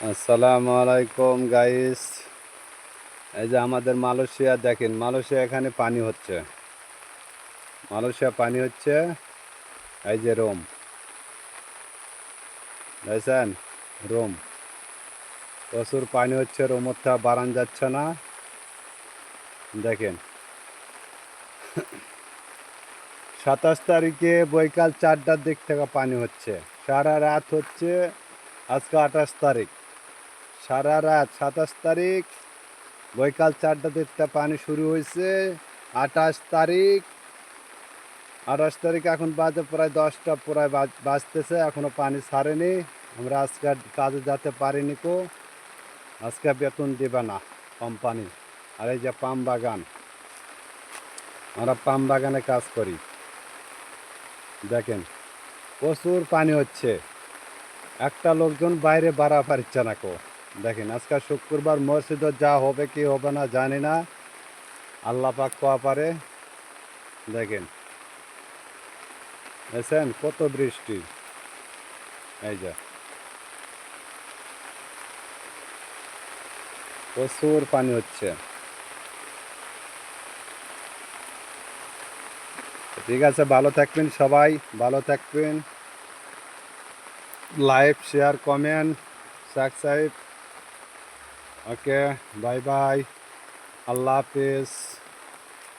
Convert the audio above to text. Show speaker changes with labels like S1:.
S1: আসসালামু আলাইকুম গাইস। এই যে আমাদের মালয়েশিয়া দেখেন, মালয়েশিয়া এখানে পানি হচ্ছে, মালয়েশিয়া পানি হচ্ছে। এই যে রোম, দেখছেন? রোম প্রচুর পানি হচ্ছে, রোমটা বাড়ান যাচ্ছে না। দেখেন 27 তারিখে বৈকাল 4টার দিক থেকে পানি হচ্ছে, সারা রাত হচ্ছে। আজকে 28 তারিখ, সারা রাত 27 তারিখ বৈকাল 4টা দিক থেকে পানি শুরু হয়েছে। 28 তারিখ, 28 তারিখ এখন বাজে প্রায় 10টা, প্রায় বাজতেছে, এখনো পানি ছাড়েনি। আমরা আজকে আর কাজে যেতে পারিনি। আজকে বেতন দিবে না কোম্পানি। আর এই যে পাম বাগান, আমরা পাম বাগানে কাজ করি। দেখেন প্রচুর পানি হচ্ছে, একটা লোকজন বাইরে বাড়া পারছে না। দেখেন আজকে শুক্রবার, মসজিদে যা হবে কি হবে না জানি না, আল্লাহ পাক কোয়া পারে। দেখেন দেখছেন কত বৃষ্টি। এই যে প্রচুর পানি হচ্ছে। ঠিক আছে, ভালো থাকবেন সবাই, ভালো থাকবেন। Like, share, comment, subscribe. Okay, bye bye, আল্লাহ হাফিজ।